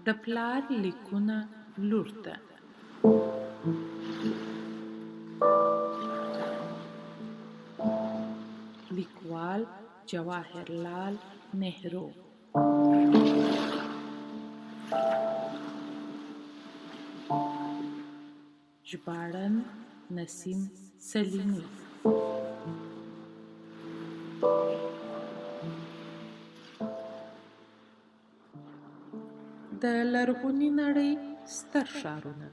د پلار لیکونه لور ته. لیکوال جواهرلال نهرو. ژباړن نسیم سلیمی. د لرغونې نړۍ ستر ښارونه.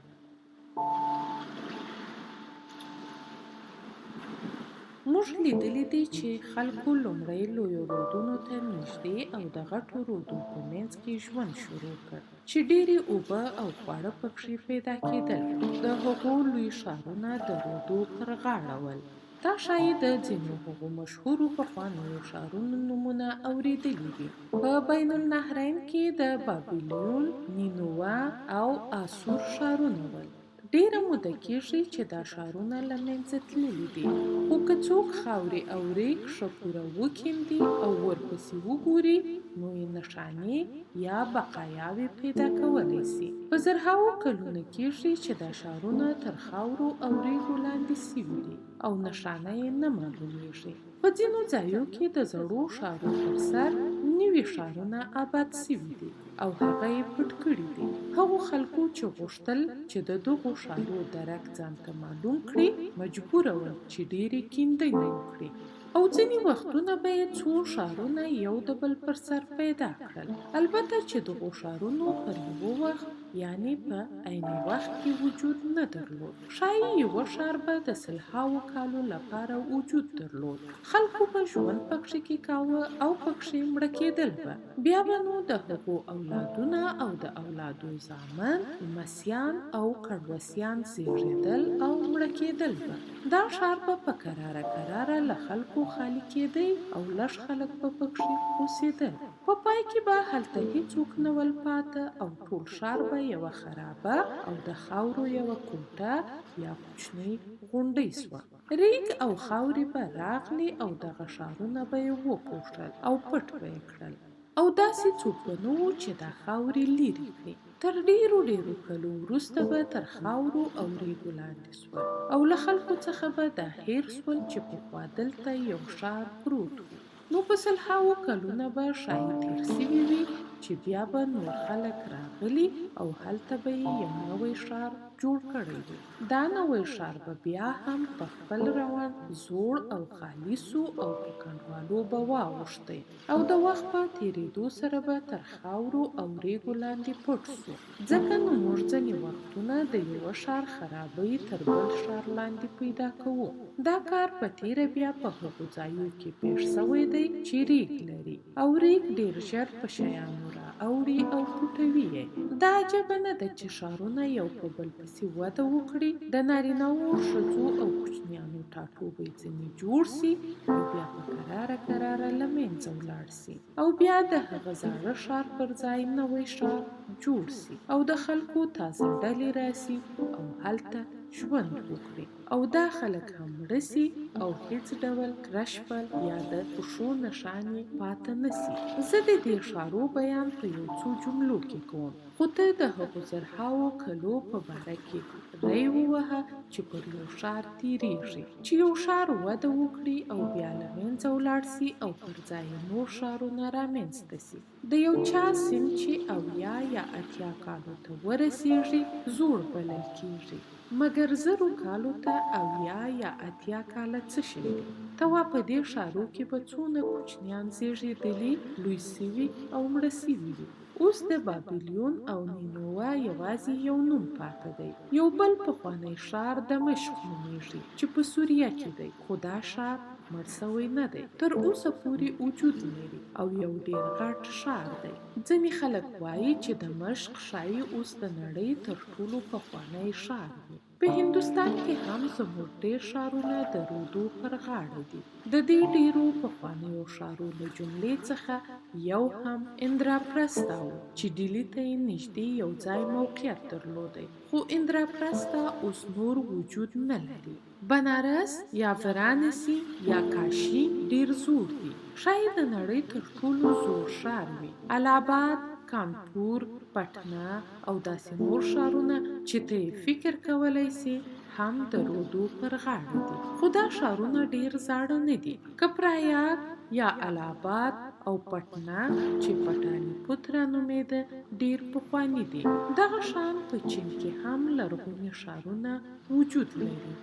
موږ لیدلی دی چې خلکو لومړی لویو رودونو ته نږدې او د غټو رودو په منځ کې ژوند شروع کړ چې ډېرې اوبه او خواړه پکښې پیدا کېدل. د هغو لوی ښارونه د رودو پر غاړه ول. تا ښایي د ځینو هغو مشهورو پخوانیو ښارونو نومونه اورېدلي دي. په بین النهرین کې د بابلیون، نینوه او آسور ښارونه ول. ډېره موده کېږي چې دا ښارونه له منځه تللي دي، خو که څوک خاورې او ریګ ښه پوره وکیندي او ورپسې وګوري نو یې نښانې یا بقایاوې پیدا کولی سي. په زرهاوو کلونه کېږي چې دا ښارونه تر خاورو او ریګو لاندې سوي دي او نښانه یې نه معلومیږي. په ځینو ځایو کې د زړو ښارو پر سر نوي ښارونه آباد سوي دي او هغه یې پټ کړي دي. هغو خلکو چې غوښتل چې د دغو ښارو درک ځان ته معلوم کړي مجبوره ول چې ډېرې کیندنې وکړي او ځینې وختونه به یې څو ښارونه یو د بل پر سر پیدا کړل. البته چې دغو ښارونو پر یوه وخت یعنې په عین وخت کې وجود نه درلود. ښایي یوه ښار به د سلهاوو کالو لپاره وجود درلود. خلکو به ژوند پکښې کې کاوه او پکښې مړه کېدل به. بیا به نو د هغو اولادونه او د اولادو زامن، لمسیان او کړوسیان زیږېدل او مړه کېدل به. دا ښار به په کراره له خلکو خالي کېدی او لږ خلک به پکښې اوسېدل. په پای کې به هلته هیڅوک نه ول پاته او ټول ښار به یوه خرابه او د خاورو یوه کوټه یا کوچنۍ غونډۍ سوه. ریګ او خاورې به راغلې او دغه ښارونه به یې وپوښل او پټ به یې کړل او داسې څوک به نه وو چې دا خاورې لیرې کړي. تر ډېرو کلو وروسته به تر خاورو او ریګو لاندې سول او له خلکو څخه به دا هېر سول چې پخوا دلته یو ښار پروت و. نو په سلهاوو کلونه به ښایي تېر سوي وي چې بیا به نور خلک راغلي او هلته به یې یو نوی ښار جوړ کړی وي. دا نوی ښار به بیا هم په خپل روان زوړ او خالي سو او په کنډوالو به واوښتی او د وخت په تېرېدو سره به تر خاورو او ریګو لاندې پټ سو. ځکه نو موږ ځینې وختونه د یوه ښار خرابۍ تر بل ښار لاندې پیدا کوو. دا کار په تېره بیا په هغو ځایو کې پېښ سوی دی چې ریګ لري او ریګ ډېر ژر په شیانو را اوړي او پټوي یې. دا عجبه نه ده چې ښارونه یو په بل پسې وده وکړي، د نارینه‌وو، ښځو او کوچنیانو ټاټوبی ځینې جوړ سي او بیا په کراره له منځه ولاړ سي او بیا د هغه زاړه ښار پر ځای نوی ښار جوړ سي او د خلکو تازه ډلې راسي او هلته ژوند وکړي او دا خلک هم مړه سي او هیڅ ډول کرشفل یا د پښو نښان یې پاته نه سي. زه د دې ښارو بیان په یو څو جملو کې کوم، خو ته د هغو زرهاوو کلو په باره کې ری ووهه چې پر یو ښار تېرېږي چې یو ښار وده وکړي او بیا له منځه ولاړ سي او پر ځای یې نور ښارونه رامنځته سي. د یو چا سن چې 70 یا 80 کالو ته ورسېږي زوړ بلل کېږي، مګر 0 کالو ته 70 یا 80 کاله څه شی دی؟ ته وا په دې ښارو کې به څونه کوچنیان زېږېدلي، لوی سوي او مړه سوي دي. اوس د بابلیون او نینوه یوازې یو نوم پاته دی. یو بل پخوانی ښار دمشق نومیږي چې په سوریه کې دی، خو دا ښار مړ سوی نه دی، تر اوسه پورې وجود لري او یو ډېر غټ ښار دی. ځینې خلک وایي چې دمشق ښایي اوس د نړۍ تر ټولو پخوانی ښار وي. په هندوستان کې هم زموږ ډېر ښارونه د رودو پر غاړه دي. د دې ډېرو پخوانیو ښارو له جملې څخه یو هم اندراپرستا و چې ډیلي ته یې نږدې یو ځای موقعیت درلودی، خو اندراپرستا اوس نور وجود نه لري. بنارس یا وارانسي یا کاشي ډېر زوړ دي، ښایي د نړۍ تر ټولو زوړ ښار وي. الهاباد، کانپور، پټنه او داسې نور ښارونه چې ته فکر کولی سي هم د رودو پر غاړه دي. خو دا ښارونه ډیر زاړه نه دي. کپرایات یا الهاباد او پټنه چې پټالی پوترا نومېده ډیر پخواني دي. دغه شان په چین کې هم لرغوني ښارونه وجود لري.